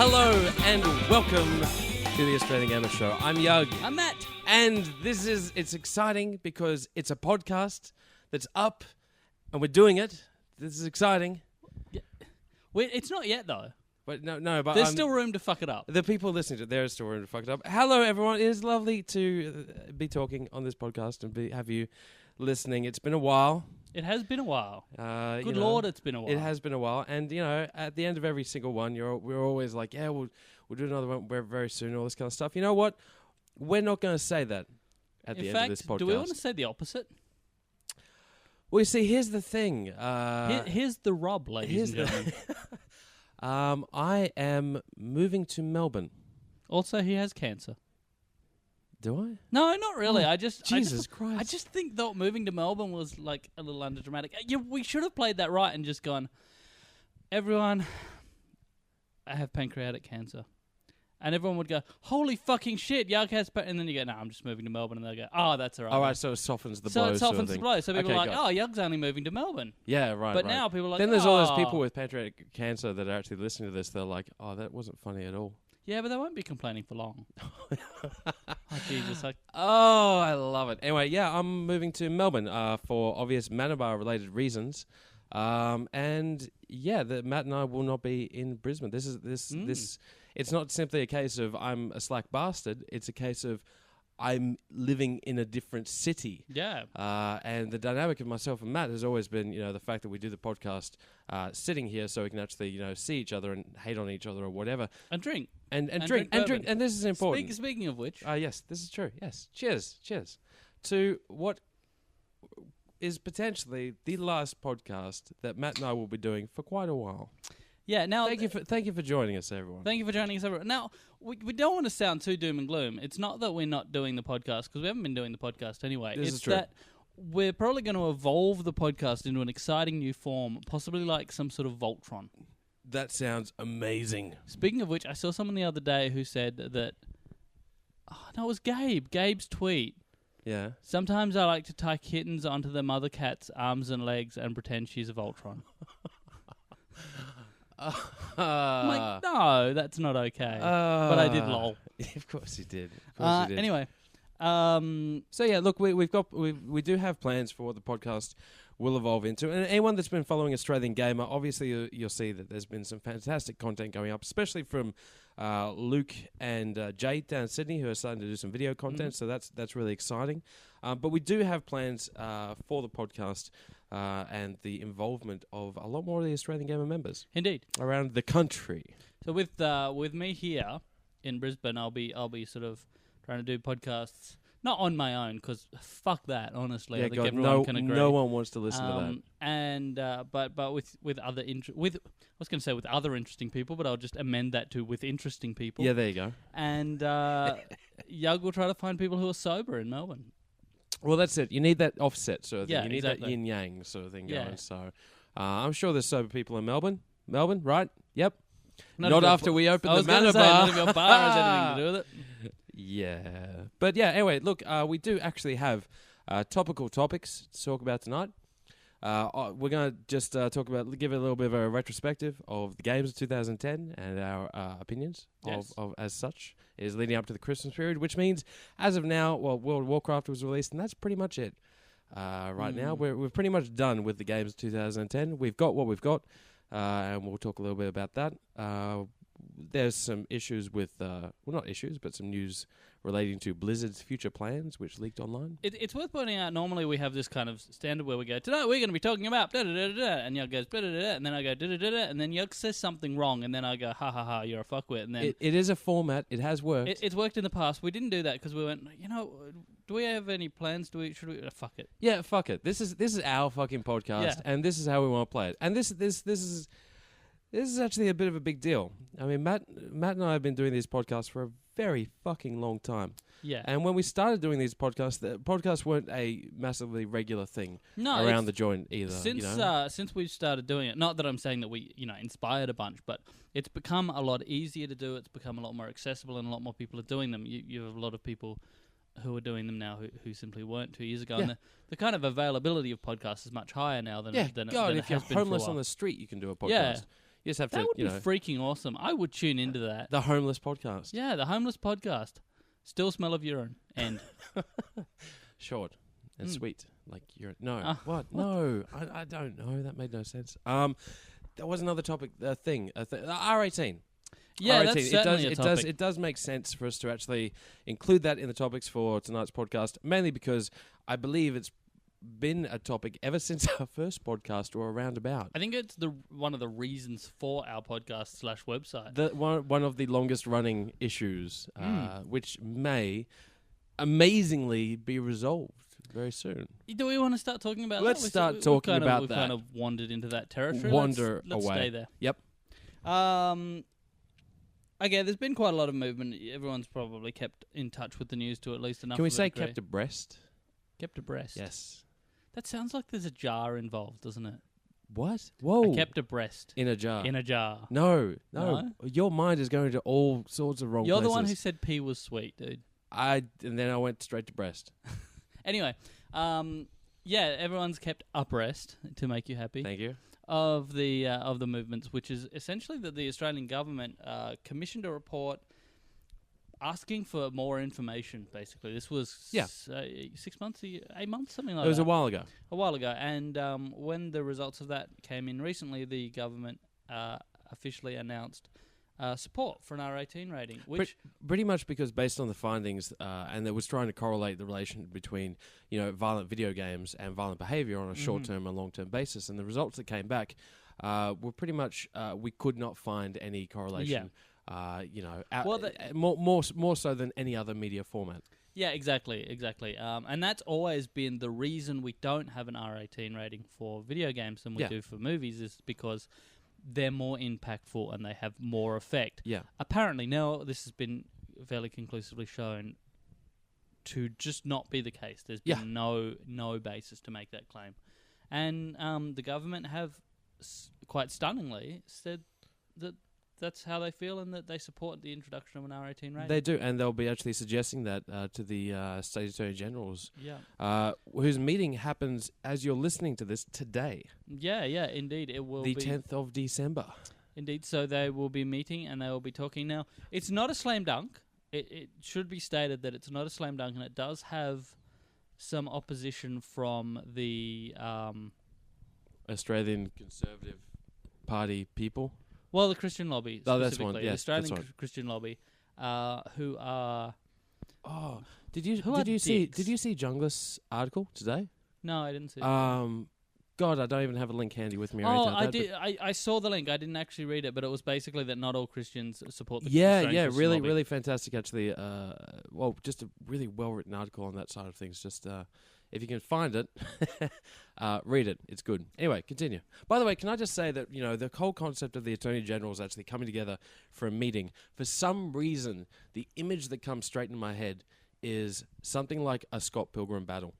Hello and welcome to the Australian Gamer Show. I'm Yug. I'm Matt. And it's exciting because it's a podcast that's up and we're doing it. This is exciting. Yeah. It's not yet, though. But no, but there's still room to fuck it up. The people listening to it, there's still room to fuck it up. Hello, everyone. It is lovely to be talking on this podcast and have you listening. It's been a while. It has been a while. Good Lord, it's been a while. It has been a while. And, at the end of every single one, we're always like, yeah, we'll do another one very soon, all this kind of stuff. You know what? We're not going to say that at the end of this podcast. Do we want to say the opposite? Well, you see, here's the thing. Here's the rub, ladies and gentlemen. I am moving to Melbourne. Also, he has cancer. Do I? No, not really. Oh, Jesus Christ. I just think that moving to Melbourne was like a little underdramatic. We should have played that right and just gone, everyone, I have pancreatic cancer. And everyone would go, holy fucking shit, Yug has and then you go, no, I'm just moving to Melbourne. And they'll go, oh, that's all right. All right, so it softens the blow. So it softens the blow. So people okay, are like, oh, Yug's only moving to Melbourne. Yeah, right. But now people are like, then there's all those people with pancreatic cancer that are actually listening to this. They're like, oh, that wasn't funny at all. Yeah, but they won't be complaining for long. Oh, Jesus. Oh, I love it. Anyway, yeah, I'm moving to Melbourne for obvious Manabar-related reasons. And yeah, Matt and I will not be in Brisbane. This. It's not simply a case of I'm a slack bastard. It's a case of I'm living in a different city. Yeah. And the dynamic of myself and Matt has always been, the fact that we do the podcast sitting here so we can actually, see each other and hate on each other or whatever. And drink. And drink. And this is important. Speaking of which. Yes, this is true. Yes. Cheers. To what is potentially the last podcast that Matt and I will be doing for quite a while. Yeah, now... Thank you for joining us, everyone. Thank you for joining us, everyone. Now, we don't want to sound too doom and gloom. It's not that we're not doing the podcast, because we haven't been doing the podcast anyway. This is true. That we're probably going to evolve the podcast into an exciting new form, possibly like some sort of Voltron. That sounds amazing. Speaking of which, I saw someone the other day who said that... Oh, no, it was Gabe. Gabe's tweet. Yeah. Sometimes I like to tie kittens onto their mother cat's arms and legs and pretend she's a Voltron. I'm like, no, that's not okay. But I did lol. Of course you did. Anyway. So yeah, look, we do have plans for what the podcast will evolve into. And anyone that's been following Australian Gamer, obviously you'll see that there's been some fantastic content going up, especially from Luke and Jade down in Sydney, who are starting to do some video content. So that's really exciting. But we do have plans for the podcast and the involvement of a lot more of the Australian Gamer members. Indeed. Around the country. So with me here in Brisbane, I'll be sort of trying to do podcasts. Not on my own, because fuck that, honestly. Yeah, I think everyone can agree. No one wants to listen to that. And but with other I was going to say with other interesting people, but I'll just amend that to with interesting people. Yeah, there you go. And Yug will try to find people who are sober in Melbourne. Well, that's it. You need that offset sort of thing. Yeah, you need exactly. that yin-yang sort of thing going. So I'm sure there's sober people in Melbourne. Melbourne, right? Yep. Not after we open the Manor Bar. None of your bar has anything to do with it. Yeah. But yeah, anyway, look, we do actually have topical topics to talk about tonight. We're going to just give a little bit of a retrospective of the games of 2010 and our opinions of as such. It is leading up to the Christmas period, which means, as of now, World of Warcraft was released, and that's pretty much it. Right now, we're pretty much done with the games of 2010. We've got what we've got, and we'll talk a little bit about that. There's some issues with, not issues, but some news relating to Blizzard's future plans, which leaked online. It's worth pointing out, normally we have this kind of standard where we go, tonight we're going to be talking about da-da-da-da-da, and Yug goes da-da-da-da, and then I go da-da-da-da, and then Yug says something wrong, and then I go, ha-ha-ha, you're a fuckwit, and then... It is a format. It has worked. It's worked in the past. We didn't do that because we went, do we have any plans? Should we... fuck it. Yeah, fuck it. This is our fucking podcast, and this is how we want to play it. And this is actually a bit of a big deal. I mean, Matt and I have been doing these podcasts for a very fucking long time. Yeah. And when we started doing these podcasts, the podcasts weren't a massively regular thing around the joint either. Since we started doing it, not that I'm saying that we, inspired a bunch, but it's become a lot easier to do. It's become a lot more accessible, and a lot more people are doing them. You have a lot of people who are doing them now who simply weren't 2 years ago. Yeah. And the kind of availability of podcasts is much higher now than if you're has been homeless for a on while. the street, you can do a podcast. Yeah. You just have That to, would be you know, freaking awesome. I would tune into that. the homeless podcast. Yeah, the homeless podcast. Still smell of urine. End. Short and sweet, like you're what? what? No, I don't know. That made no sense. There was another topic. R18. Yeah, R18. that's certainly a topic. It does make sense for us to actually include that in the topics for tonight's podcast, mainly because I believe it's been a topic ever since our first podcast or around about. I think it's one of the reasons for our podcast / website. The one of the longest running issues, which may amazingly be resolved very soon. Do we want to start talking about Let's that? start talking about we've that. kind of wandered into that territory. Wander let's away. stay there. Yep. Okay, there's been quite a lot of movement. Everyone's probably kept in touch with the news to at least enough. Can we of a say degree. kept abreast? Kept abreast? Yes. That sounds like there's a jar involved, doesn't it? What? Whoa. I kept abreast. In a jar. In a jar. No. No? Your mind is going to all sorts of wrong You're places. the one who said pee was sweet, dude. And then I went straight to breast. Anyway, yeah, everyone's kept abreast to make you happy. Thank you. Of the movements, which is essentially that the Australian government commissioned a report asking for more information. Basically, this was 6 months, 8 months, something like that. It was a while ago. A while ago, and when the results of that came in recently, the government officially announced support for an R18 rating, which pretty much because based on the findings, and it was trying to correlate the relation between violent video games and violent behaviour on a short-term and long-term basis, and the results that came back were pretty much we could not find any correlation. More so than any other media format. Yeah, exactly. And that's always been the reason we don't have an R18 rating for video games than we do for movies, is because they're more impactful and they have more effect. Yeah. Apparently, now this has been fairly conclusively shown to just not be the case. There's been no basis to make that claim. And the government have quite stunningly said that that's how they feel and that they support the introduction of an R18 rating. They do, and they'll be actually suggesting that to the State Attorney Generals, whose meeting happens as you're listening to this today. Yeah, indeed. It will be the 10th of December. Indeed, so they will be meeting and they will be talking. Now, it's not a slam dunk. It should be stated that it's not a slam dunk, and it does have some opposition from the Australian Conservative Party people. Well, the Christian lobby, specifically. Yes, the Australian that's right. Christian lobby, who are... Oh, did you see Jungler's article today? No, I didn't see it. God, I don't even have a link handy with me. Or Oh, anything like I that, did. I saw the link. I didn't actually read it, but it was basically that not all Christians support the Yeah, Australian Christian really, lobby. really fantastic. Actually, just a really well written article on that side of things. Just if you can find it, read it. It's good. Anyway, continue. By the way, can I just say that the whole concept of the Attorney General is actually coming together for a meeting. For some reason, the image that comes straight in my head is something like a Scott Pilgrim battle.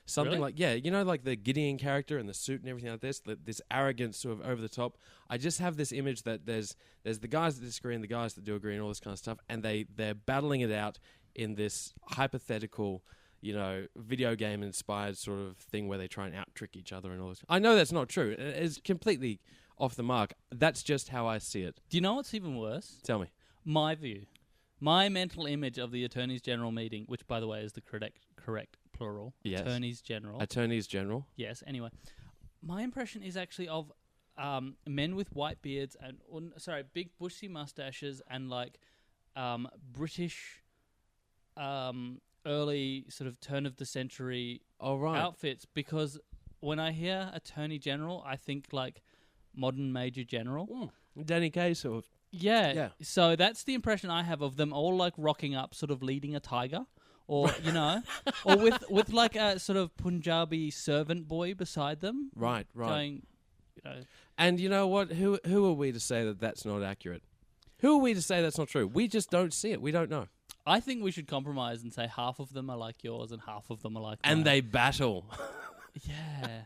Something Really? like, like the Gideon character and the suit and everything like this arrogant sort of over the top. I just have this image that there's the guys that disagree and the guys that do agree and all this kind of stuff, and they're battling it out in this hypothetical, video game inspired sort of thing where they try and out trick each other and all this. I know that's not true. It's completely off the mark. That's just how I see it. Do you know what's even worse? Tell me. My view. My mental image of the Attorneys General meeting, which, by the way, is the correct plural. Yes. Attorneys General. Attorneys General. Yes, anyway. My impression is actually of men with white beards and, big bushy mustaches and, British early sort of turn of the century outfits, because when I hear Attorney General, I think, modern Major General. Danny Kaye sort of. Yeah. So that's the impression I have of them all rocking up, sort of leading a tiger, or or with a sort of Punjabi servant boy beside them. Right. Going, And you know what? Who are we to say that that's not accurate? Who are we to say that's not true? We just don't see it. We don't know. I think we should compromise and say half of them are like yours and half of them are like and mine. they battle. Yeah.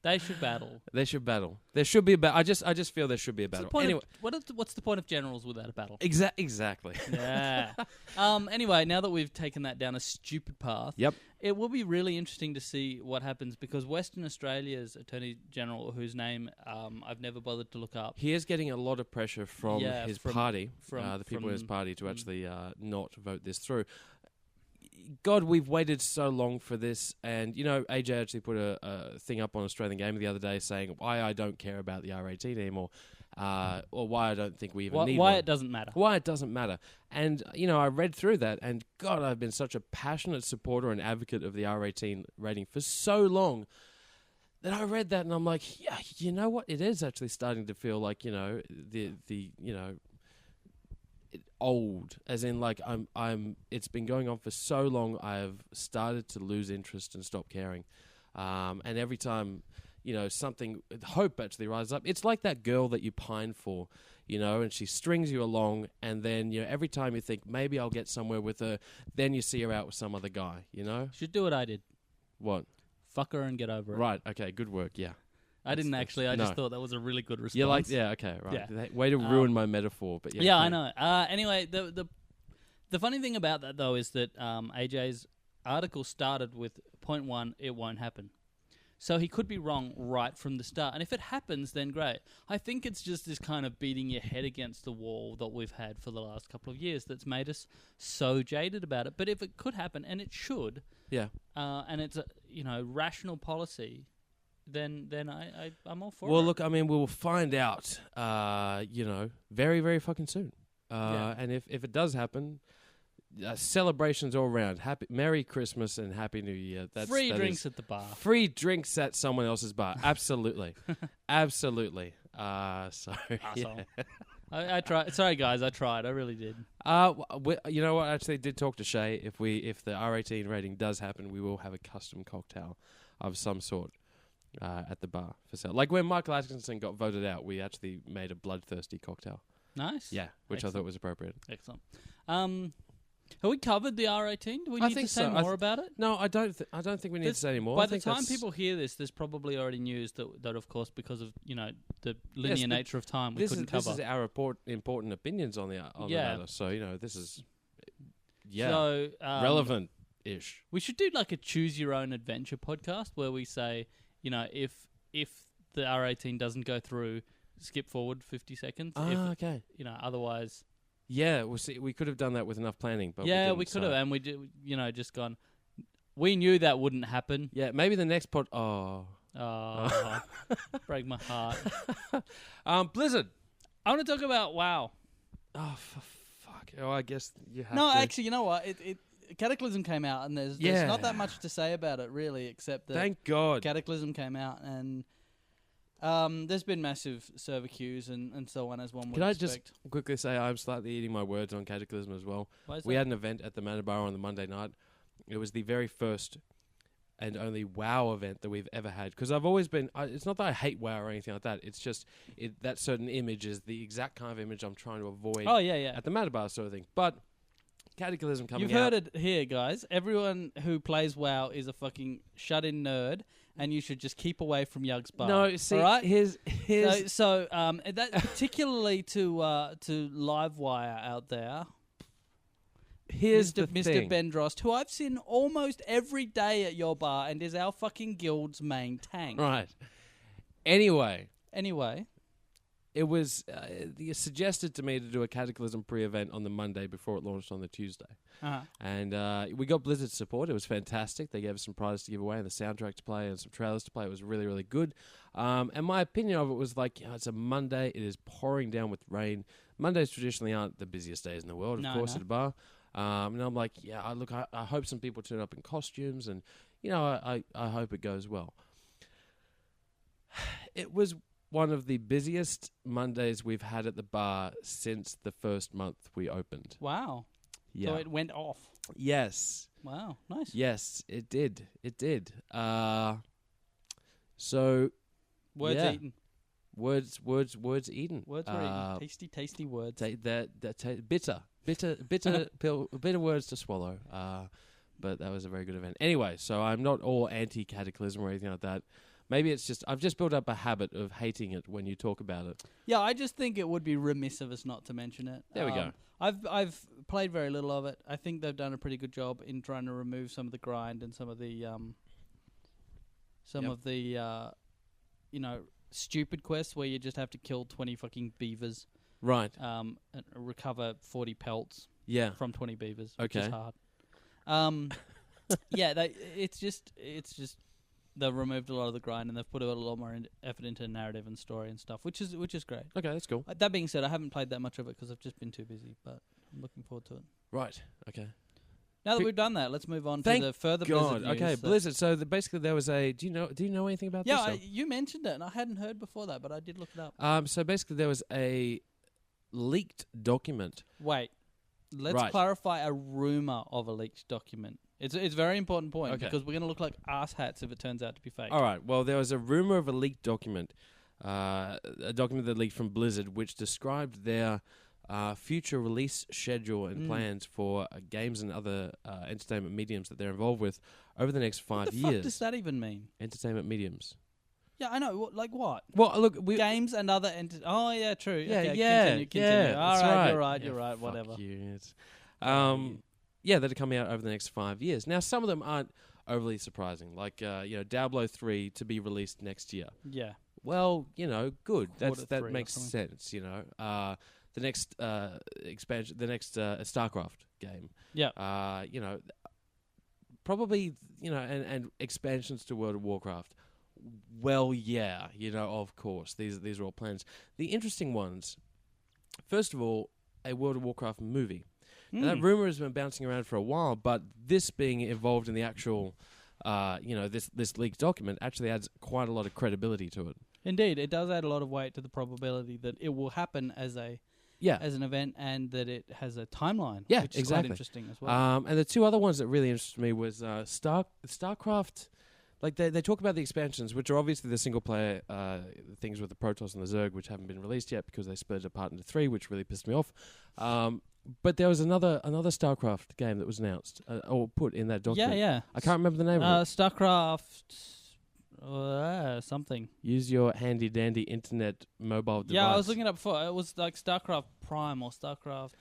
They should battle. They should battle. There should be a battle. I just feel there should be a battle. Anyway, what's the point of generals without a battle? Exactly. Yeah. Anyway, now that we've taken that down a stupid path, Yep. it will be really interesting to see what happens because Western Australia's Attorney General, whose name I've never bothered to look up, He is getting a lot of pressure from his party, the people in his party, to actually not vote this through. God, we've waited so long for this, and AJ actually put a thing up on Australian Game the other day saying why I don't care about the R18 anymore, or why I don't think we even need why one. it doesn't matter. Why it doesn't matter. And I read through that, and God, I've been such a passionate supporter and advocate of the R18 rating for so long that I read that, and I'm like, yeah, you know what? It is actually starting to feel like old, as in like I'm it's been going on for so long I've started to lose interest and stop caring, and every time something hope actually rises up, it's like that girl that you pine for, and she strings you along, and then every time you think maybe I'll get somewhere with her, then you see her out with some other guy. Should do what I did. What? Fuck her and get over it. Right, okay, good work. Yeah, I didn't actually. I just thought that was a really good response. Okay, right. Yeah. Way to ruin my metaphor, but yeah, I know. Anyway, the funny thing about that though is that AJ's article started with point 1, it won't happen. So he could be wrong right from the start. And if it happens, then great. I think it's just this kind of beating your head against the wall that we've had for the last couple of years that's made us so jaded about it. But if it could happen, and it should, and it's a rational policy, then I'm all for it. Well, look, I mean, we will find out, very, very fucking soon. And if it does happen, celebrations all around. Merry Christmas and Happy New Year. Free drinks at the bar. Free drinks at someone else's bar. Absolutely. Absolutely. Yeah. I tried. Sorry, guys, I tried. I really did. You know what? I actually did talk to Shay. If the R18 rating does happen, we will have a custom cocktail of some sort at the bar for sale. Like when Michael Atkinson got voted out, we actually made a bloodthirsty cocktail. Nice. Yeah, which Excellent. I thought was appropriate. Excellent. Have we covered the R18? Do we need to say more about it? No, I don't think we need to say any more. By the time people hear this, there's probably already news that of course, because of the linear nature of time, we couldn't cover. This is our important opinions on the matter. So this is relevant-ish. We should do like a choose your own adventure podcast where we say, if the R18 doesn't go through, skip forward 50 seconds. Okay. Otherwise. Yeah, we'll see. We could have done that with enough planning, but we could have, and we did. Just gone. We knew that wouldn't happen. Yeah, maybe the next pod. Break my heart. Blizzard. I want to talk about WoW. Oh, for fuck! Oh, I guess you have. No, to. actually, you know what? Cataclysm came out, and there's not that much to say about it really, except that thank God Cataclysm came out, and there's been massive server queues and so on, as one would expect. Can I just quickly say I'm slightly eating my words on Cataclysm as well. We had an event at the Manor Bar on the Monday night. It was the very first and only WoW event that we've ever had. Because I've always been... it's not that I hate WoW or anything like that. It's just that certain image is the exact kind of image I'm trying to avoid at the Manor Bar sort of thing. But Cataclysm coming out... You've heard it here, guys. Everyone who plays WoW is a fucking shut-in nerd, and you should just keep away from Yug's Bar. No, see, right? here's so that particularly to Livewire out there. Here's Mr. the thing. Mr. Bendrost, who I've seen almost every day at your bar and is our fucking guild's main tank. Right. Anyway, it was suggested to me to do a Cataclysm pre-event on the Monday before it launched on the Tuesday. Uh-huh. And we got Blizzard support. It was fantastic. They gave us some prizes to give away and the soundtrack to play and some trailers to play. It was really, really good. And my opinion of it was like, it's a Monday. It is pouring down with rain. Mondays traditionally aren't the busiest days in the world, of course, at a bar. And I'm like, I hope some people turn up in costumes and, I hope it goes well. It was one of the busiest Mondays we've had at the bar since the first month we opened. Wow. Yeah. So it went off. Yes. Wow. Nice. Yes, it did. It did. So. Words eaten. Words eaten. Words were eaten. Tasty words. Bitter words to swallow. But that was a very good event. Anyway, so I'm not all anti-Cataclysm or anything like that. Maybe it's just I've just built up a habit of hating it when you talk about it. Yeah, I just think it would be remiss of us not to mention it. There we go. I've played very little of it. I think they've done a pretty good job in trying to remove some of the grind and some of the stupid quests where you just have to kill 20 fucking beavers. Right. And recover 40 pelts. Yeah. From 20 beavers. Okay. Which is hard. It's just they've removed a lot of the grind and they've put a lot more effort into narrative and story and stuff, which is great. Okay, that's cool. That being said, I haven't played that much of it because I've just been too busy, but I'm looking forward to it. Right. Okay. Now that we've done that, let's move on to the further God. Blizzard news. Okay, Blizzard. So basically, there was a. Do you know anything about this? Yeah, you mentioned it, and I hadn't heard before that, but I did look it up. So basically, there was a leaked document. Wait, let's clarify a rumor of a leaked document. It's a very important point because we're going to look like asshats if it turns out to be fake. All right. Well, there was a rumor of a leaked document, a document that leaked from Blizzard, which described their future release schedule and plans for games and other entertainment mediums that they're involved with over the next 5 years. What the fuck does that even mean? Entertainment mediums. Yeah, I know. Like what? Well, look, games and other oh yeah, true. Yeah, okay, yeah, continue. yeah. All right, you're right. Fuck Whatever. You. That are coming out over the next 5 years. Now, some of them aren't overly surprising, like Diablo 3 to be released next year. Yeah. Well, good. That makes sense. The next expansion, the next StarCraft game. Yeah. Probably and expansions to World of Warcraft. Well, yeah, of course, these are all plans. The interesting ones, first of all, a World of Warcraft movie. Now, that rumor has been bouncing around for a while, but this being involved in the actual, this leaked document actually adds quite a lot of credibility to it. Indeed, it does add a lot of weight to the probability that it will happen as an event and that it has a timeline. Yeah, which is exactly. quite interesting as well. And the two other ones that really interested me was StarCraft. Like they talk about the expansions, which are obviously the single player things with the Protoss and the Zerg, which haven't been released yet because they split it apart into 3, which really pissed me off. But there was another StarCraft game that was announced or put in that document. Yeah. I can't remember the name of it. StarCraft something. Use your handy dandy internet mobile device. Yeah, I was looking it up before. It was like StarCraft Prime or StarCraft.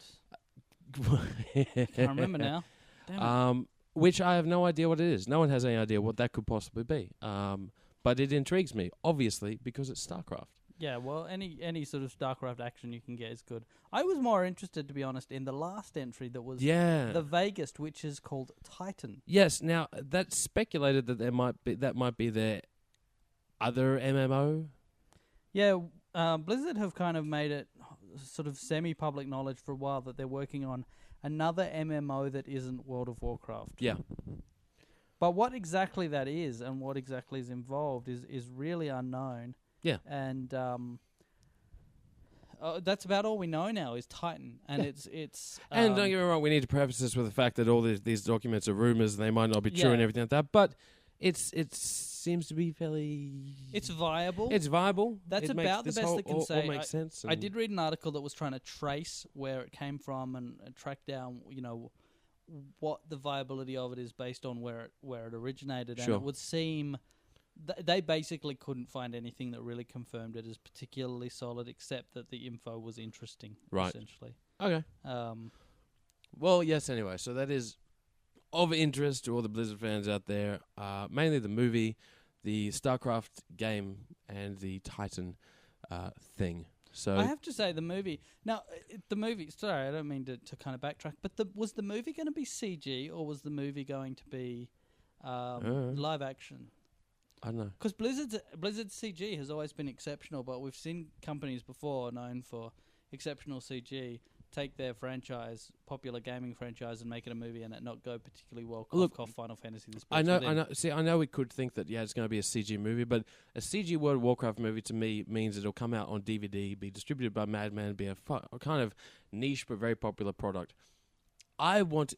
Can't remember now. Damn it. Which I have no idea what it is. No one has any idea what that could possibly be. But it intrigues me, obviously, because it's StarCraft. Yeah, well, any sort of StarCraft action you can get is good. I was more interested, to be honest, in the last entry that was the Vegas, which is called Titan. Yes, now that's speculated that that might be their other MMO. Yeah, Blizzard have kind of made it sort of semi-public knowledge for a while that they're working on another MMO that isn't World of Warcraft. Yeah. But what exactly that is and what exactly is involved is really unknown. Yeah. And that's about all we know now is Titan. And it's and don't get me wrong, we need to preface this with the fact that all these documents are rumors and they might not be true and everything like that, but it seems to be fairly... It's viable. It's viable. That's about the best it can say. All makes sense. I did read an article that was trying to trace where it came from and track down, what the viability of it is based on where it originated. Sure. And it would seem... they basically couldn't find anything that really confirmed it as particularly solid, except that the info was interesting, essentially. Okay. Well, yes, anyway, so that is of interest to all the Blizzard fans out there. Mainly the movie, the StarCraft game, and the Titan thing. So I have to say, the movie... Now, sorry, I don't mean to kind of backtrack, but was the movie going to be CG, or was the movie going to be live action? I don't know. Because Blizzard's CG has always been exceptional, but we've seen companies before known for exceptional CG take their popular gaming franchise, and make it a movie and it not go particularly well. Cough, Final Fantasy. I know. See, I know we could think that it's going to be a CG movie, but a CG World of Warcraft movie to me means it'll come out on DVD, be distributed by Madman, be a kind of niche but very popular product.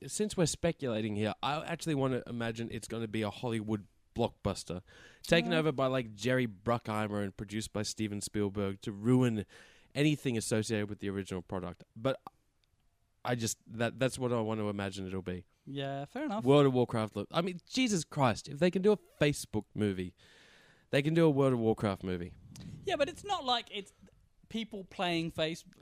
Since we're speculating here, I actually want to imagine it's going to be a Hollywood blockbuster taken over by like Jerry Bruckheimer and produced by Steven Spielberg to ruin anything associated with the original product. But that's what I want to imagine it'll be. Yeah, fair enough. World of Warcraft. I mean, Jesus Christ, if they can do a Facebook movie, They can do a World of Warcraft movie. Yeah, but it's not like it's people playing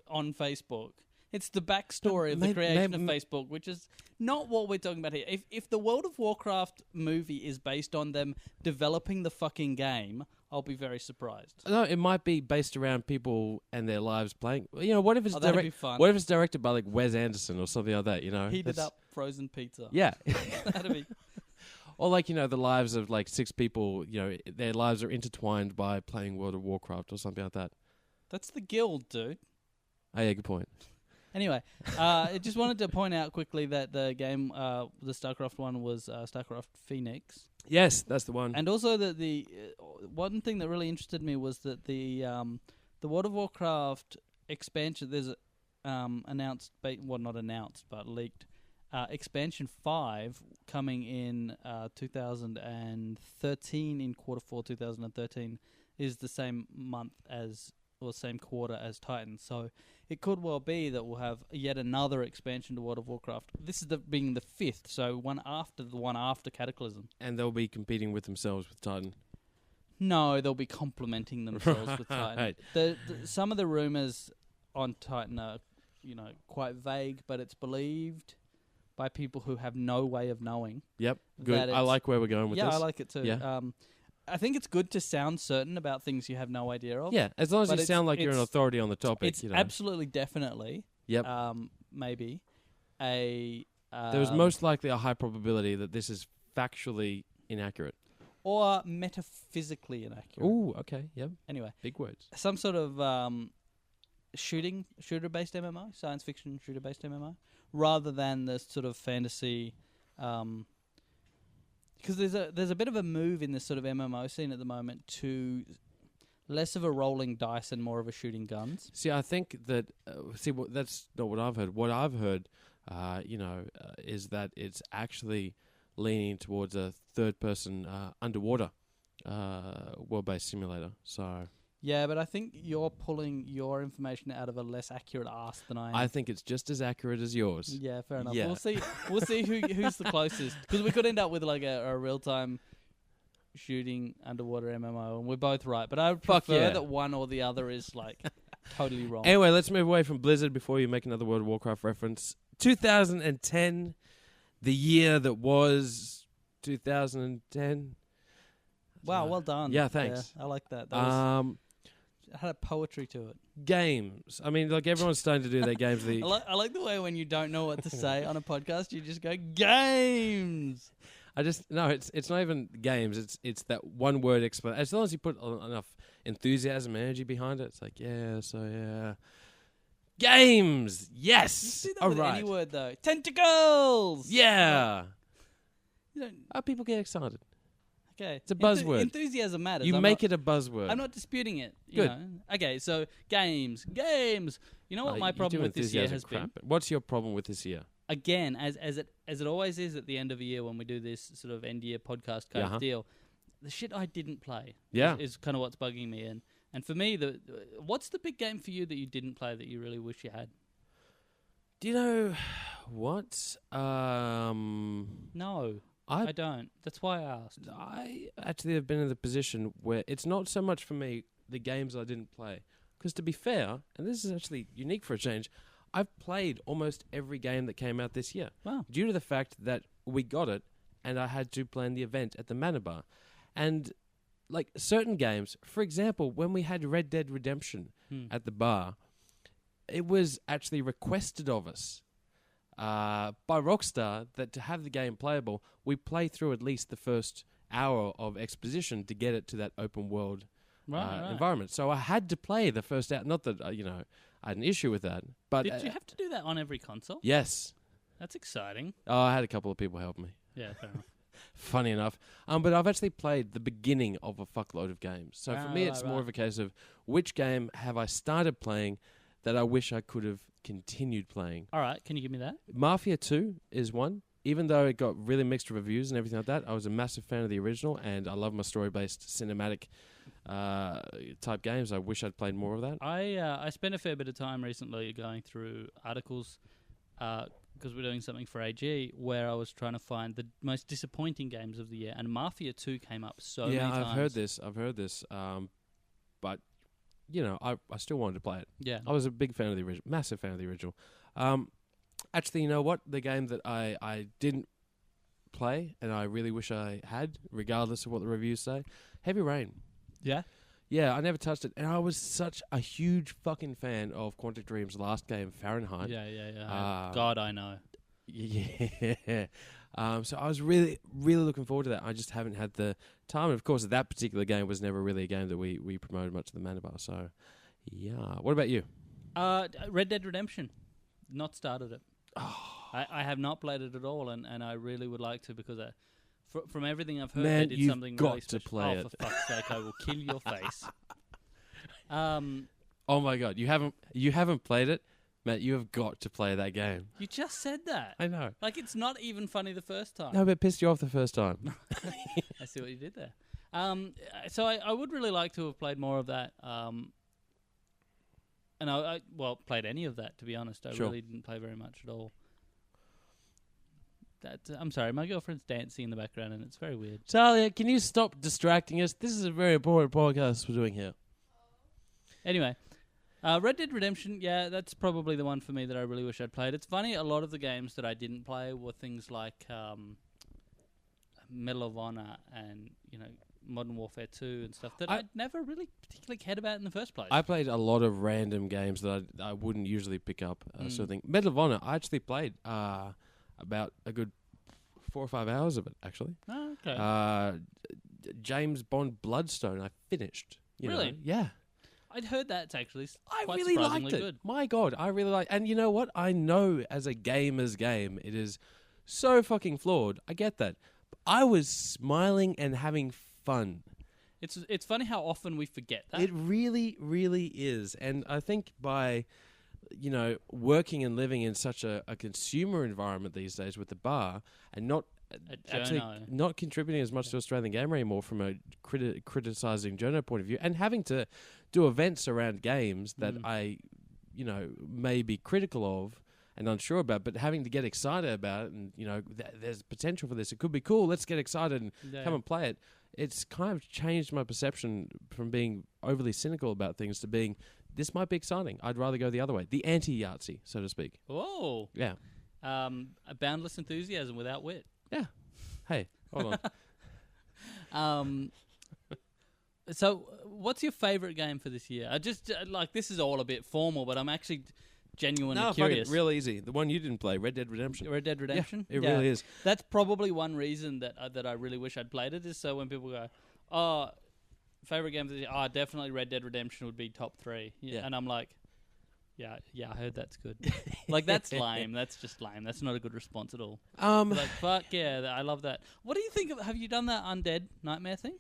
on Facebook. It's the backstory of the creation of Facebook, which is not what we're talking about here. If the World of Warcraft movie is based on them developing the fucking game, I'll be very surprised. No, it might be based around people and their lives playing. You know, what if it's that'd be fun. What if it's directed by like Wes Anderson or something like that? You know, Heated up frozen pizza. Yeah, That'd be. or like the lives of like 6 people. You know, their lives are intertwined by playing World of Warcraft or something like that. That's the guild, dude. Oh yeah, good point. Anyway, I just wanted to point out quickly that the game, the StarCraft one, was StarCraft Phoenix. Yes, that's the one. And also that the one thing that really interested me was that the World of Warcraft expansion. There's announced, not announced, but leaked expansion 5 coming in 2013 in Q4 2013 is the same month as or same quarter as Titan. So it could well be that we'll have yet another expansion to World of Warcraft. This is being the 5th, so one after Cataclysm. And they'll be competing with themselves with Titan. No, they'll be complementing themselves with Titan. Right. Some of the rumors on Titan are, quite vague, but it's believed by people who have no way of knowing. Yep, good. I like where we're going with this. Yeah, I like it too. Yeah. I think it's good to sound certain about things you have no idea of. Yeah, as long as you sound like you're an authority on the topic. It's absolutely, definitely. Yep. Maybe a. There's most likely a high probability that this is factually inaccurate. Or metaphysically inaccurate. Ooh, okay, yep. Anyway. Big words. Some sort of shooter-based MMO, science fiction shooter-based MMO, rather than the sort of fantasy... Because there's a bit of a move in this sort of MMO scene at the moment to less of a rolling dice and more of a shooting guns. See, I think that... that's not what I've heard. What I've heard, is that it's actually leaning towards a third-person underwater world-based simulator. So... Yeah, but I think you're pulling your information out of a less accurate ass than I am. I think it's just as accurate as yours. Yeah, fair enough. Yeah. We'll see who's the closest, because we could end up with like a real time shooting underwater MMO, and we're both right. But I prefer that one or the other is like totally wrong. Anyway, let's move away from Blizzard before you make another World of Warcraft reference. 2010, the year that was 2010. Wow, well done. Yeah, thanks. Yeah, I like that. It had a poetry to it. Games. I mean, like everyone's starting to do their games. I like the way when you don't know what to say on a podcast, you just go games. It's not even games. It's that one word explanation. As long as you put enough enthusiasm and energy behind it, it's like games. Yes. You do that with any word though. Tentacles. Yeah. You don't, People get excited. Okay. It's a buzzword. Enthusiasm matters. You make it a buzzword. I'm not disputing it. Good. Okay, so games. You know what my problem with this year has been? What's your problem with this year? Again, as it always is at the end of a year when we do this sort of end year podcast kind of deal, the shit I didn't play is kind of what's bugging me. And for me, what's the big game for you that you didn't play that you really wish you had? Do you know what? No. I don't. That's why I asked. I actually have been in the position where it's not so much for me the games I didn't play. Because to be fair, and this is actually unique for a change, I've played almost every game that came out this year. Wow. Due to the fact that we got it and I had to plan the event at the Manor Bar. And like certain games, for example, when we had Red Dead Redemption at the bar, it was actually requested of us by Rockstar that to have the game playable, we play through at least the first hour of exposition to get it to that open world environment. So I had to play the first hour. Not that I had an issue with that, but did you have to do that on every console? Yes. That's exciting. Oh, I had a couple of people help me. Yeah, fair enough. Funny enough, but I've actually played the beginning of a fuckload of games. So for me, it's more of a case of which game have I started playing that I wish I could have continued playing. All right, can you give me that? Mafia 2 is one. Even though it got really mixed reviews and everything like that, I was a massive fan of the original, and I love my story-based cinematic type games. I wish I'd played more of that. I spent a fair bit of time recently going through articles because we're doing something for AG, where I was trying to find the most disappointing games of the year, and Mafia 2 came up many times. Yeah, I've heard this. But I still wanted to play it. Yeah. I was a big fan of the original, massive fan of the original. Actually, you know what? The game that I didn't play, and I really wish I had, regardless of what the reviews say, Heavy Rain. Yeah? Yeah, I never touched it, and I was such a huge fucking fan of Quantic Dream's last game, Fahrenheit. Yeah. God, I know. Yeah. So I was really, really looking forward to that. I just haven't had the time. And of course, that particular game was never really a game that we promoted much at the Manor Bar. So, yeah. What about you? Red Dead Redemption. Not started it. Oh. I have not played it at all, and I really would like to, because from everything I've heard, Man, they did you've something got really to special. play Oh, it. for fuck's sake, I will kill your face. Oh my God, you haven't played it, Matt. You have got to play that game. You just said that. I know. Like, it's not even funny the first time. No, but it pissed you off the first time. I see what you did there. So I would really like to have played more of that. And I played any of that, to be honest. I Sure. really didn't play very much at all. I'm sorry, my girlfriend's dancing in the background, and it's very weird. Talia, can you stop distracting us? This is a very important podcast we're doing here. Anyway, Red Dead Redemption, yeah, that's probably the one for me that I really wish I'd played. It's funny, a lot of the games that I didn't play were things like Medal of Honor and, Modern Warfare 2 and stuff that I'd never really particularly cared about in the first place. I played a lot of random games that I wouldn't usually pick up, sort of thing. Medal of Honor, I actually played about a good 4 or 5 hours of it, actually. Oh, okay. James Bond Bloodstone, I finished. Really? Yeah. I'd heard that's actually I quite really surprisingly liked it. good. My God, I really like. And you know what? I know as a gamer's game, it is so fucking flawed. I get that. But I was smiling and having fun. It's funny how often we forget that. It really, really is. And I think by working and living in such a consumer environment these days with the bar, and not not contributing as much to Australian Gamer anymore from a criticising journo point of view, and having to do events around games that I may be critical of and unsure about, but having to get excited about it, and there's potential for this, it could be cool, let's get excited and come and play it. It's kind of changed my perception from being overly cynical about things to being, this might be exciting. I'd rather go the other way. The anti-Yahtzee, so to speak. Whoa. Yeah. A boundless enthusiasm without wit. Yeah. Hey, hold on. So, what's your favourite game for this year? I just, this is all a bit formal, but I'm actually genuinely curious. Real easy. The one you didn't play, Red Dead Redemption. Red Dead Redemption? Yeah, it really is. That's probably one reason that I really wish I'd played it, is so when people go, oh, favourite game for this year, definitely Red Dead Redemption would be top 3. Yeah. And I'm like, yeah, I heard that's good. That's lame. That's just lame. That's not a good response at all. Fuck yeah, I love that. What do you think of? Have you done that Undead Nightmare thing?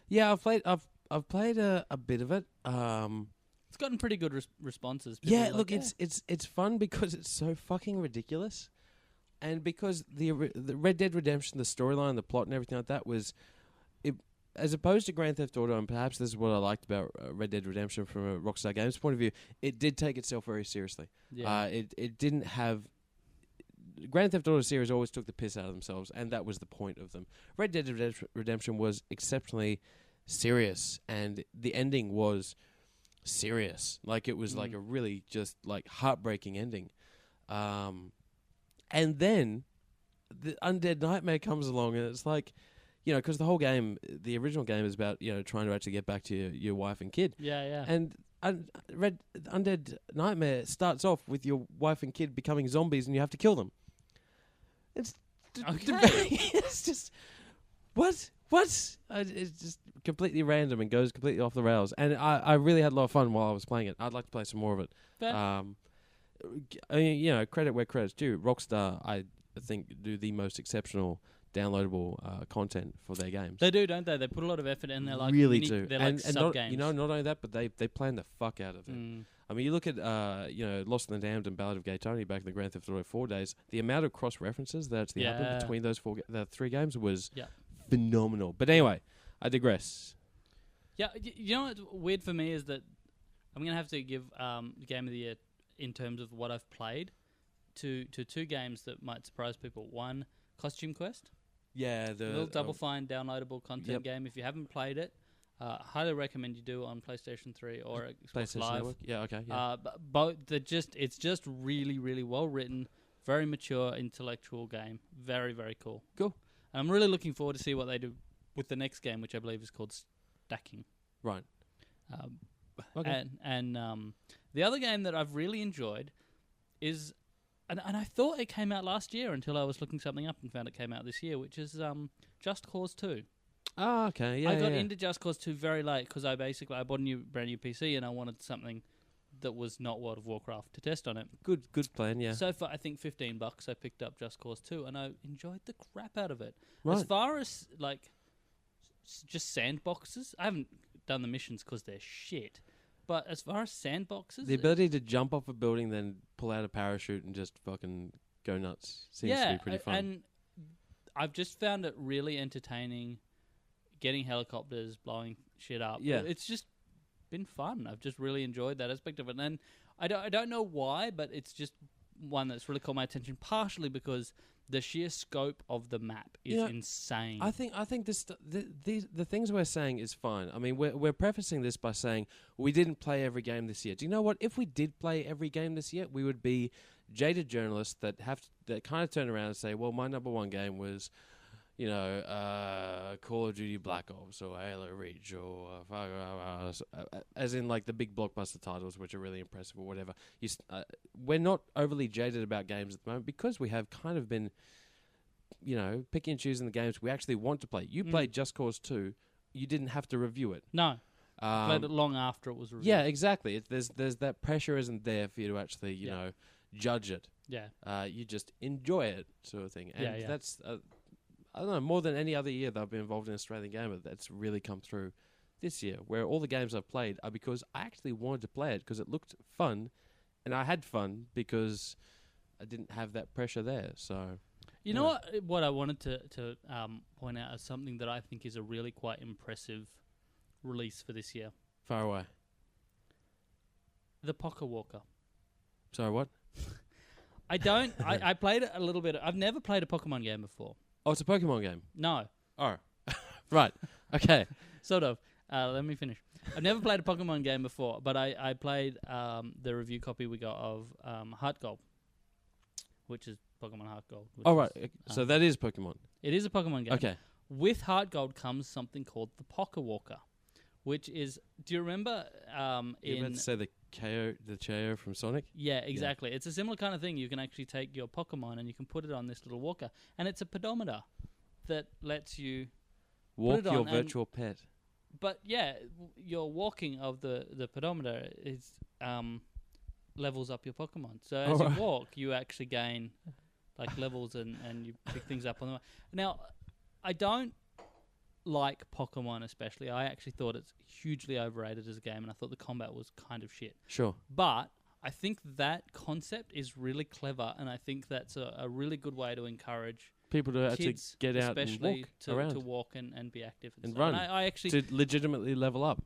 Yeah, I've played a bit of it. It's gotten pretty good responses. Yeah, look, it's fun because it's so fucking ridiculous, and because the Red Dead Redemption, the storyline, the plot, and everything like that was, as opposed to Grand Theft Auto, and perhaps this is what I liked about Red Dead Redemption from a Rockstar Games point of view, it did take itself very seriously. Yeah. It didn't have... Grand Theft Auto series always took the piss out of themselves, and that was the point of them. Red Dead Redemption was exceptionally serious, and the ending was serious. It was like a really just heartbreaking ending. And then the Undead Nightmare comes along, and it's like... because the whole game, the original game is about, trying to actually get back to your wife and kid. Yeah. And Undead Nightmare starts off with your wife and kid becoming zombies and you have to kill them. It's it's just, what? It's just completely random and goes completely off the rails. And I really had a lot of fun while I was playing it. I'd like to play some more of it. Credit where credit's due. Rockstar, I think, do the most exceptional downloadable content for their games. They do, don't they? They put a lot of effort in. They're like really do. They're and sub-games. Not only that, but they plan the fuck out of it. I mean, you look at Lost and the Damned and Ballad of Gay Tony back in the Grand Theft Auto 4 days. The amount of cross references that actually happened between those the 3 games was phenomenal. But anyway, I digress. Yeah, you know what's weird for me is that I'm gonna have to give Game of the Year in terms of what I've played, to two games that might surprise people. One, Costume Quest. Yeah, the Little Double Fine downloadable content game. If you haven't played it, highly recommend you do on PlayStation 3 or Xbox PlayStation Live. Network. Yeah, okay. Yeah. Both it's just really, really well written, very mature, intellectual game. Very, very cool. Cool. And I'm really looking forward to see what they do with the next game, which I believe is called Stacking. Right. Okay. And the other game that I've really enjoyed is, and I thought it came out last year until I was looking something up and found it came out this year, which is Just Cause 2. Oh, okay. Yeah, I got into Just Cause 2 very late because I bought a brand new PC and I wanted something that was not World of Warcraft to test on it. Good plan. Yeah. So for I think $15, I picked up Just Cause 2 and I enjoyed the crap out of it. Right. As far as like just sandboxes, I haven't done the missions because they're shit. But as far as sandboxes, The ability to jump off a building, then pull out a parachute and just fucking go nuts seems to be pretty fun. And I've just found it really entertaining. Getting helicopters, blowing shit up. Yeah. It's just been fun. I've just really enjoyed that aspect of it. And I don't know why, but it's just one that's really caught my attention, partially because the sheer scope of the map is insane. I think the things we're saying is fine. I mean, we're prefacing this by saying we didn't play every game this year. Do you know what? If we did play every game this year, we would be jaded journalists that kind of turn around and say, well, my number one game was, Call of Duty Black Ops or Halo Reach or as in like the big blockbuster titles, which are really impressive or whatever. We're not overly jaded about games at the moment because we have kind of been, picking and choosing the games we actually want to play. You played Just Cause 2. You didn't have to review it. No. Played it long after it was reviewed. Yeah, exactly. There's that pressure isn't there for you to actually, judge it. Yeah. You just enjoy it, sort of thing. And that's... I don't know, more than any other year that I've been involved in Australian Gamer, that's really come through this year, where all the games I've played are because I actually wanted to play it because it looked fun, and I had fun because I didn't have that pressure there. So, you know what I wanted to point out as something that I think is a really quite impressive release for this year. Far away. The Pocket Walker. Sorry, what? I played it a little bit. I've never played a Pokemon game before. Oh, it's a Pokemon game? No. Oh. Right. Okay. Sort of. Let me finish. I've never played a Pokemon game before, but I played the review copy we got of Heart Gold, which is Pokemon Heart Gold. Oh, right. So that is Pokemon. It is a Pokemon game. Okay. With Heart Gold comes something called the Pocket Walker, which is... Do you remember You're about to say the Cheo from Sonic? Yeah, exactly. Yeah. It's a similar kind of thing. You can actually take your Pokemon and you can put it on this little walker. And it's a pedometer that lets you... Walk your virtual pet. But yeah, your walking of the pedometer is levels up your Pokemon. So as you walk, you actually gain like levels and you pick things up on the way. Now, I don't like Pokemon especially. I actually thought it's hugely overrated as a game, and I thought the combat was kind of shit. Sure. But I think that concept is really clever, and I think that's a really good way to encourage people to actually get out and walk around. To walk and be active and run. And I actually... To legitimately level up.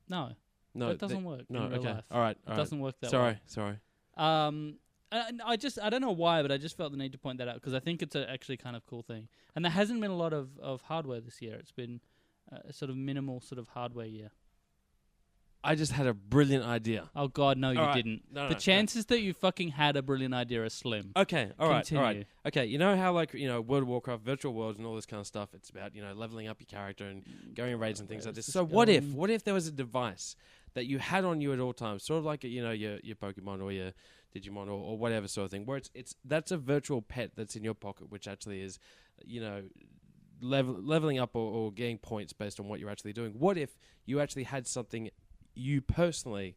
No, it doesn't work in real life. All right. It doesn't work that way. Sorry. And I don't know why, but I just felt the need to point that out because I think it's actually kind of cool thing. And there hasn't been a lot of hardware this year. It's been a sort of minimal sort of hardware year. I just had a brilliant idea. Oh, God, no, you didn't. The chances that you fucking had a brilliant idea are slim. Okay, all right. Okay, you know how, like, World of Warcraft, virtual worlds and all this kind of stuff, it's about, leveling up your character and going in raids and things like this. So what if there was a device that you had on you at all times, sort of like, your Pokemon or your Digimon or whatever sort of thing, where that's a virtual pet that's in your pocket, which actually is, leveling up or getting points based on what you're actually doing. What if you actually had something you personally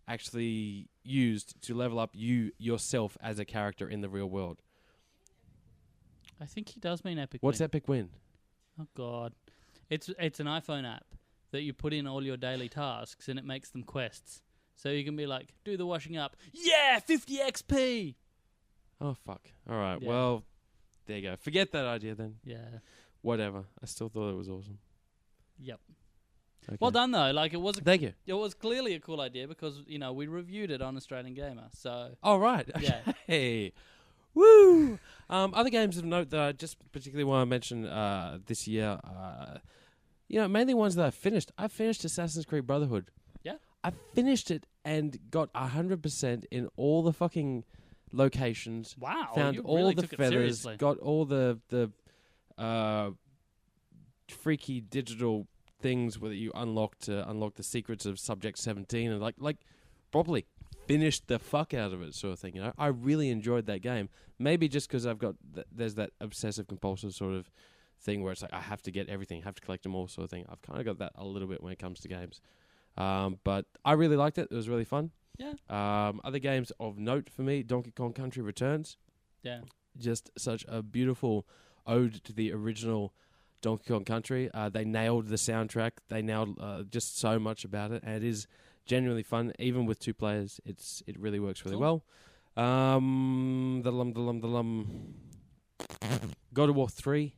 actually used to level up yourself as a character in the real world? I think he does mean Epic What's Win. Epic Win? Oh, God. It's an iPhone app that you put in all your daily tasks and it makes them quests. So you can be like, do the washing up. Yeah, 50 XP! Oh, fuck. All right, Yeah. well, there you go. Forget that idea then. Yeah. Whatever. I still thought it was awesome. Yep. Okay. Well done though. Like it was. Thank you. It was clearly a cool idea because we reviewed it on Australian Gamer. So Oh, right. Yeah. Okay. Woo! Other games of note that I just particularly want to mention this year, mainly ones that I finished. I finished Assassin's Creed Brotherhood. Yeah. I finished it and got 100% in all the fucking locations. wow, Found you all really the took it feathers. seriously. Got all the freaky digital things where you unlock the secrets of Subject 17 and like properly finished the fuck out of it, sort of thing. I really enjoyed that game. Maybe just because I've got there's that obsessive compulsive sort of thing where it's like I have to get everything, have to collect them all, sort of thing. I've kind of got that a little bit when it comes to games, but I really liked it. It was really fun. Yeah. Other games of note for me: Donkey Kong Country Returns. Yeah. Just such a beautiful ode to the original Donkey Kong Country. They nailed the soundtrack. They nailed just so much about it, and it is genuinely fun, even with 2 players. It really works really well. God of War 3.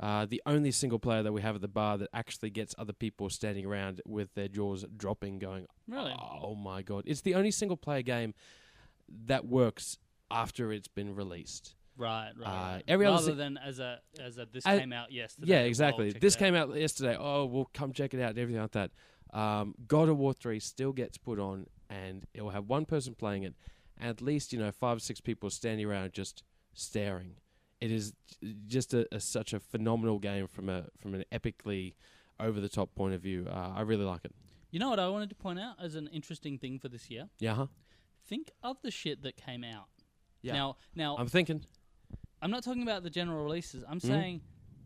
The only single player that we have at the bar that actually gets other people standing around with their jaws dropping, going, Really? "Oh my god!" It's the only single player game that works after it's been released. Right. Every other Rather than as a this I- came out yesterday. Yeah, well, exactly. check This it came out yesterday. Oh, we'll come check it out and everything like that. God of War 3 still gets put on, and it will have one person playing it, and at least 5 or 6 people standing around just staring. It is just such a phenomenal game from an epically over the top point of view. I really like it. You know what I wanted to point out as an interesting thing for this year? Yeah, huh? Think of the shit that came out. Yeah. Now I'm thinking. I'm not talking about the general releases. I'm saying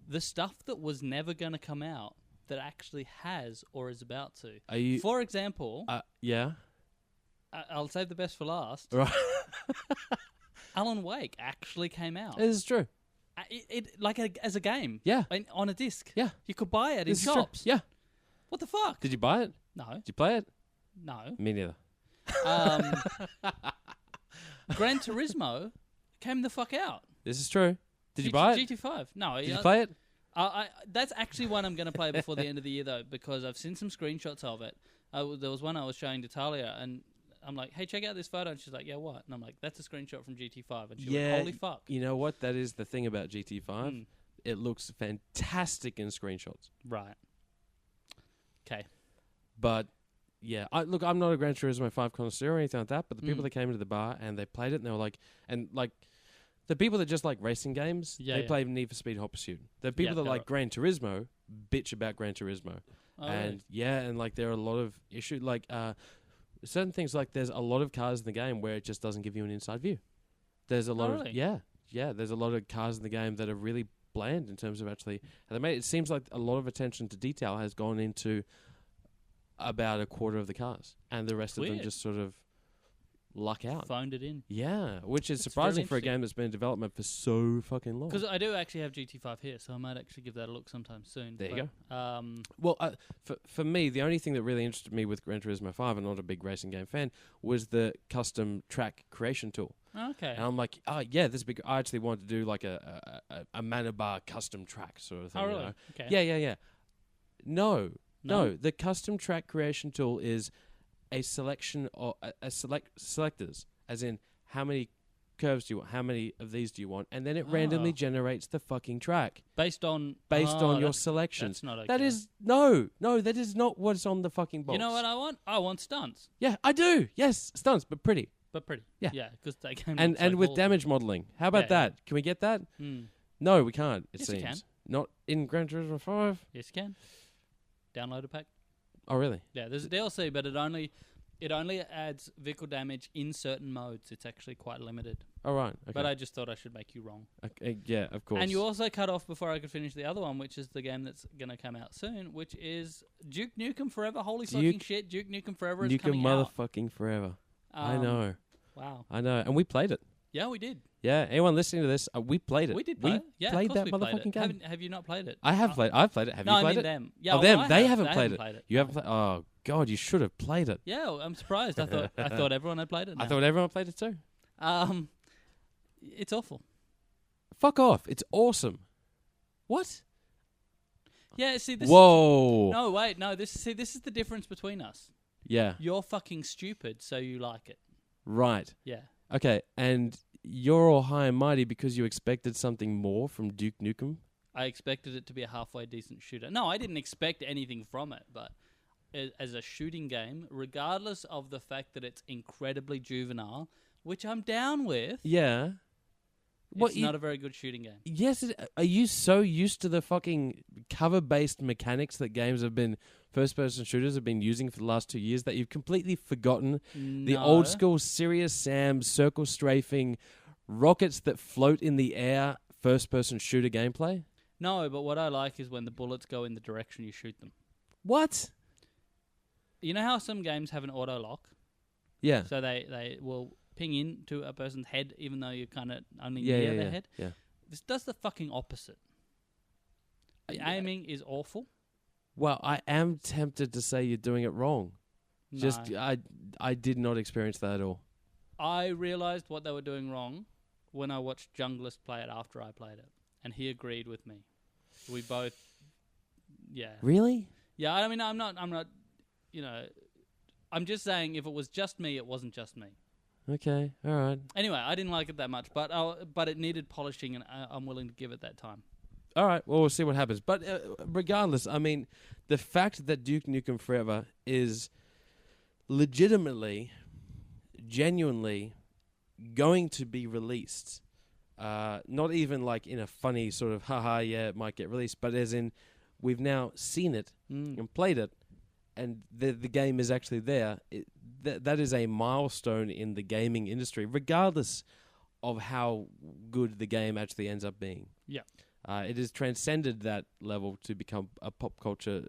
the stuff that was never going to come out that actually has or is about to. Are you? For example, Yeah. I'll save the best for last. Right. Alan Wake actually came out. This is true. As a game. Yeah. On a disc. Yeah. You could buy it This in is true. shops. Yeah. What the fuck? Did you buy it? No. Did you play it? No. Me neither. Gran Turismo came the fuck out. This is true. Did you buy it? GT5. No. Did you play it? That's actually one I'm going to play before the end of the year, though, because I've seen some screenshots of it. There was one I was showing to Talia, and I'm like, hey, check out this photo. And she's like, yeah, what? And I'm like, that's a screenshot from GT5. And she went, holy fuck. You know what? That is the thing about GT5. It looks fantastic in screenshots. Right. Okay. But, yeah. I'm not a Gran Turismo 5 connoisseur or anything like that, but the people that came into the bar and they played it, and they were like... And, like... The people that just like racing games, they play Need for Speed Hot Pursuit. The people that like Gran Turismo bitch about Gran Turismo. Oh, and really? and like there are a lot of issues, like certain things, like there's a lot of cars in the game where it just doesn't give you an inside view. There's a lot of, there's a lot of cars in the game that are really bland in terms of actually, and they made it seems like a lot of attention to detail has gone into about a quarter of the cars, and the rest of them just sort of luck out. Phoned it in. Yeah, which is It's surprising for a very game that's been in development for so fucking long. Because I do actually have GT5 here, so I might actually give that a look sometime soon. There you go. Well, for me, the only thing that really interested me with Gran Turismo 5, and not a big racing game fan, was the custom track creation tool. Okay. And I'm like, this is big. I actually wanted to do like a Manor Bar custom track sort of thing. Oh, really? You know? Okay. Yeah. No. The custom track creation tool is a selection of selectors, as in how many curves do you want, how many of these do you want, and then it randomly generates the fucking track based on your selections. That's not okay. That is no, that is not what's on the fucking box. You know what I want? I want stunts. Yeah, I do. Yes, stunts, but pretty. Yeah, because they came and with damage modeling. How about that? Can we get that? No, we can't. It Yes, seems you can. not in Gran Turismo 5. Yes, you can. Download a pack. Oh, really? Yeah, there's a DLC, but it only adds vehicle damage in certain modes. It's actually quite limited. Oh, right. Okay. But I just thought I should make you wrong. Okay, yeah, of course. And you also cut off before I could finish the other one, which is the game that's going to come out soon, which is Duke Nukem Forever. Holy fucking shit, Duke Nukem Forever is coming out. Nukem motherfucking forever. I know. Wow. I know. And we played it. Yeah, we did. Yeah, anyone listening to this, we played it. We did play it. Yeah, played of course that we played motherfucking it. game. Have you not played it? I have played. I've played it. Have you played I mean it? them. Yeah, oh, them. well, They haven't played played it. You haven't played. Oh God, you should have played it. Yeah, well, I'm surprised. I thought everyone had played it. Now. I thought everyone played it too. It's awful. Fuck off. It's awesome. What? Yeah, see, this Whoa. No, wait, no. This is the difference between us. Yeah. You're fucking stupid, so you like it. Right. Yeah. Okay, and you're all high and mighty because you expected something more from Duke Nukem? I expected it to be a halfway decent shooter. No, I didn't expect anything from it, but as a shooting game, regardless of the fact that it's incredibly juvenile, which I'm down with, Yeah. it's not a very good shooting game. Yes, are you so used to the fucking cover-based mechanics that games have been, first-person shooters have been using for the last 2 years, that you've completely forgotten the old-school Serious Sam, circle-strafing, rockets that float in the air, first-person shooter gameplay? No, but what I like is when the bullets go in the direction you shoot them. What? You know how some games have an auto-lock? Yeah. So they will ping into a person's head even though you're kind of only near their head? Yeah. This does the fucking opposite. The aiming is awful. Well, I am tempted to say you're doing it wrong. No. I did not experience that at all. I realised what they were doing wrong when I watched Junglist play it after I played it. And he agreed with me. We both, yeah. Really? Yeah, I mean, I'm not, you know, I'm just saying if it was just me, it wasn't just me. Okay, all right. Anyway, I didn't like it that much, but it needed polishing, and I'm willing to give it that time. All right, well, we'll see what happens. But regardless, I mean, the fact that Duke Nukem Forever is legitimately, genuinely going to be released, not even like in a funny sort of, haha, yeah, it might get released, but as in we've now seen it and played it, and the game is actually there. That is a milestone in the gaming industry, regardless of how good the game actually ends up being. Yeah. It has transcended that level to become a pop culture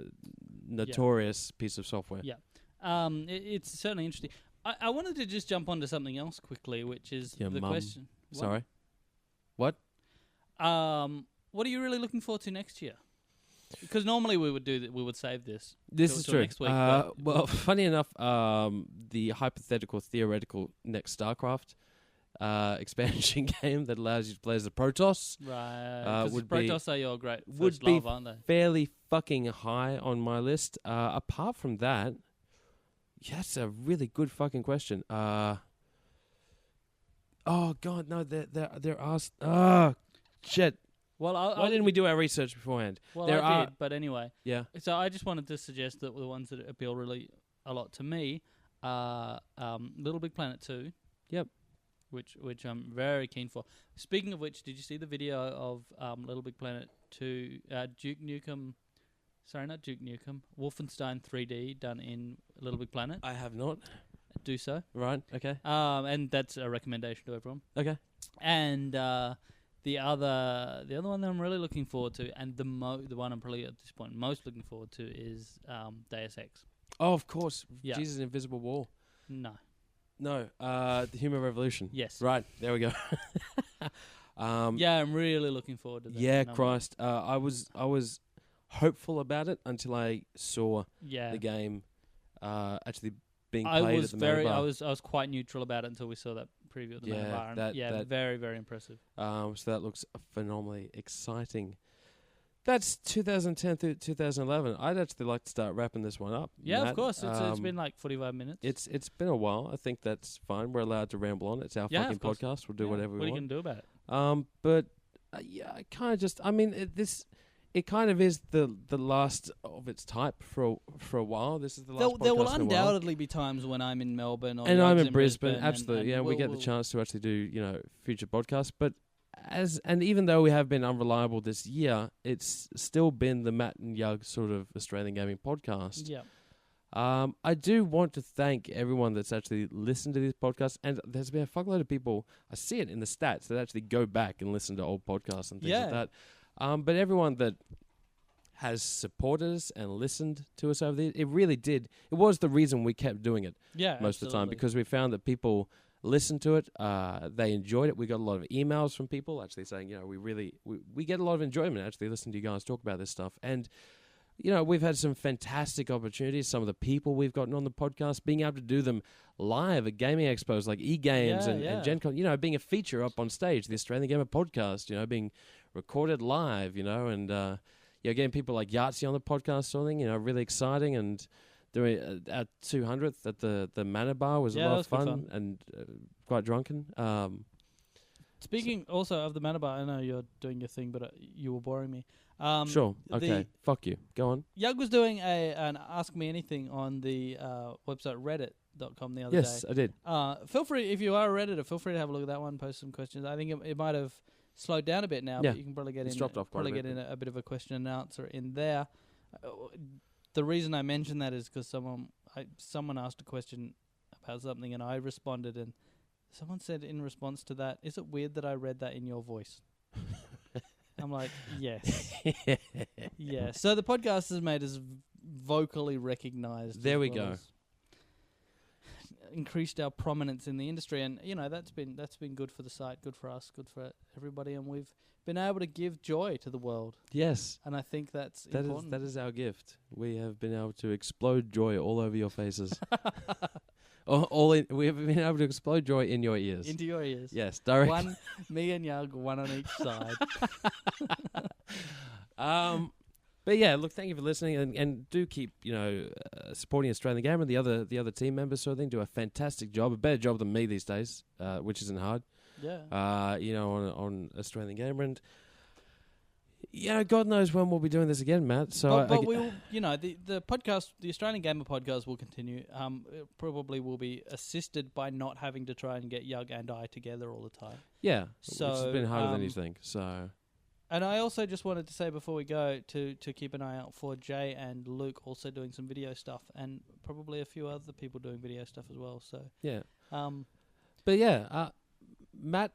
notorious piece of software. Yeah. It's certainly interesting. I wanted to just jump onto something else quickly, which is the question. What? Sorry? What? What are you really looking forward to next year? Because normally we would do that. We would save this. This is true. Next week, well, funny enough, the hypothetical, theoretical next StarCraft expansion game that allows you to play as the Protoss, right? Because Protoss are your great first would love, be aren't they? fairly fucking high on my list. Apart from that, yeah, that's a really good fucking question. Oh god, no, there are shit. Well, why didn't we do our research beforehand? Well, I did, but anyway. Yeah. So I just wanted to suggest that the ones that appeal really a lot to me are Little Big Planet 2. Yep. Which I'm very keen for. Speaking of which, did you see the video of Little Big Planet 2, Duke Nukem? Sorry, not Duke Nukem. Wolfenstein 3D done in Little Big Planet. I have not. Do so. Right. Okay. And that's a recommendation to everyone. Okay. And the other one that I'm really looking forward to, and the one I'm probably at this point most looking forward to is Deus Ex. Oh, of course. Yeah. Jesus' Invisible War. No. The Human Revolution. Yes. Right, there we go. Yeah, I'm really looking forward to that. Yeah, Christ. I was hopeful about it until I saw the game actually being played at the Melbourne Bar. I was quite neutral about it until we saw that preview at the Melbourne Bar. That very, very impressive. So that looks phenomenally exciting. That's 2010 through 2011. I'd actually like to start wrapping this one up. Yeah, Matt. of course. It's been like 45 minutes. It's been a while. I think that's fine. We're allowed to ramble on. It's our fucking podcast. We'll do whatever we want. What are you going to do about it? But I kind of just. I mean, it kind of is the last of its type for a while. This is the last. There will undoubtedly be times when I'm in Melbourne or and I'm in Brisbane. Absolutely, and we get the chance to actually do future podcasts, but. Even though we have been unreliable this year, it's still been the Matt and Yug sort of Australian gaming podcast. Yeah. I do want to thank everyone that's actually listened to this podcast, and there's been a fuckload of people. I see it in the stats that actually go back and listen to old podcasts and things like that. But everyone that has supported us and listened to us over the years, it really did. It was the reason we kept doing it. Most of the time, because we found that people listened to it, they enjoyed it. We got a lot of emails from people actually saying, we get a lot of enjoyment actually listening to you guys talk about this stuff. And, we've had some fantastic opportunities. Some of the people we've gotten on the podcast, being able to do them live at gaming expos like eGames and Gen Con, being a feature up on stage, the Australian Gamer podcast, being recorded live, and, getting people like Yahtzee on the podcast sort of thing, really exciting, and doing our 200th at the Manor Bar was a lot of fun and quite drunken. Speaking also of the Manor Bar, I know you're doing your thing, but you were boring me. Sure. Okay. Fuck you. Go on. Yug was doing an Ask Me Anything on the website reddit.com the other day. Yes, I did. Feel free, if you are a Redditor, feel free to have a look at that one, post some questions. I think it might have slowed down a bit now, but you can probably get in a bit of a question and answer in there. The reason I mentioned that is because someone asked a question about something and I responded, and someone said in response to that, "Is it weird that I read that in your voice?" I'm like, yes. Yeah. So the podcast has made us vocally recognised. There we go. Increased our prominence in the industry, and that's been good for the site, good for us, good for everybody, and we've been able to give joy to the world. Yes. And I think that's important. That is our gift. We have been able to explode joy all over your faces. We have been able to explode joy in your ears. Into your ears. Yes, direct. One, me and Yug, one on each side. But yeah, look, thank you for listening, and do keep supporting Australian Gamer and the other team members sort of thing. Do a fantastic job, a better job than me these days, which isn't hard. Yeah. On Australian Gamer, and God knows when we'll be doing this again, Matt. So, but we will, the podcast, the Australian Gamer podcast, will continue. It probably will be assisted by not having to try and get Yug and I together all the time. Yeah, which has been harder than you think. So. And I also just wanted to say before we go to keep an eye out for Jay and Luke also doing some video stuff, and probably a few other people doing video stuff as well. So yeah, but yeah, Matt,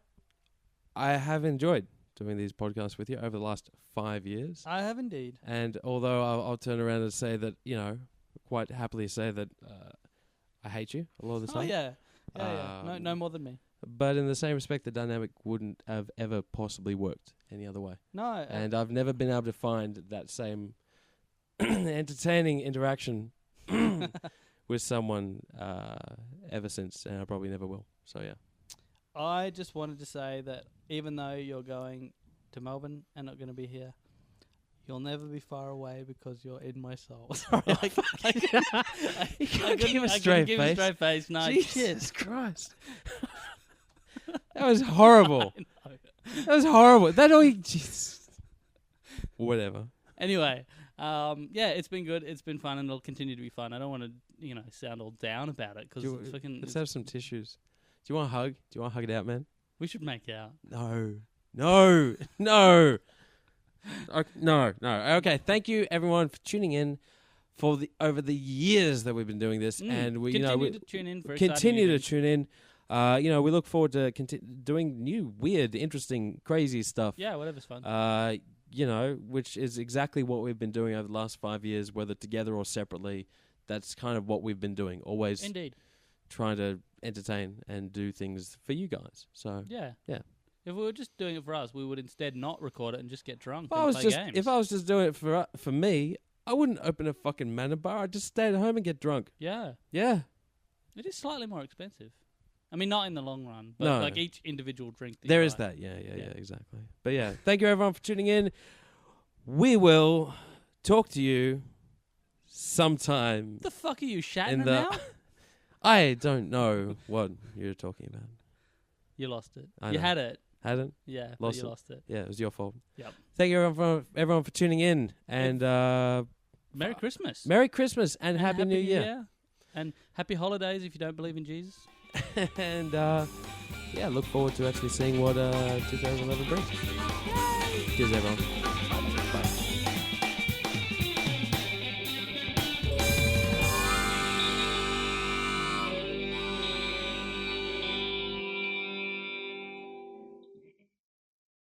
I have enjoyed doing these podcasts with you over the last 5 years. I have indeed. And although I'll turn around and say that quite happily say that I hate you a lot of the time. Yeah. No more than me. But in the same respect, the dynamic wouldn't have ever possibly worked any other way. No. And I've never been able to find that same entertaining interaction with someone ever since, and I probably never will. So, yeah. I just wanted to say that even though you're going to Melbourne and not going to be here, you'll never be far away because you're in my soul. Sorry, You can't give a straight face. No, Jesus Christ. That was horrible. That was horrible. That all whatever. Anyway, it's been good. It's been fun, and it'll continue to be fun. I don't want to, sound all down about it because let's have some tissues. Do you want a hug? Do you want to hug it out, man? We should make out. No. Okay, thank you everyone for tuning in for over the years that we've been doing this, and we continue to tune in for continue to tune in. We look forward to doing new, weird, interesting, crazy stuff. Yeah, whatever's fun. Which is exactly what we've been doing over the last 5 years, whether together or separately. That's kind of what we've been doing. Always, indeed, trying to entertain and do things for you guys. So yeah. If we were just doing it for us, we would instead not record it and just get drunk and play games. If I was just doing it for me, I wouldn't open a fucking Manor Bar. I'd just stay at home and get drunk. Yeah. It is slightly more expensive. I mean, not in the long run, but like each individual drink. There is that. Yeah, exactly. But yeah, thank you everyone for tuning in. We will talk to you sometime. The fuck are you, Shatner now? I don't know what you're talking about. You lost it. You had it. Hadn't? Yeah, but you lost it. Yeah, it was your fault. Yep. Thank you everyone for tuning in, and Merry Christmas. Merry Christmas and Happy New Year. And happy holidays if you don't believe in Jesus. And look forward to actually seeing what 2011 brings. Yay! Cheers, everyone.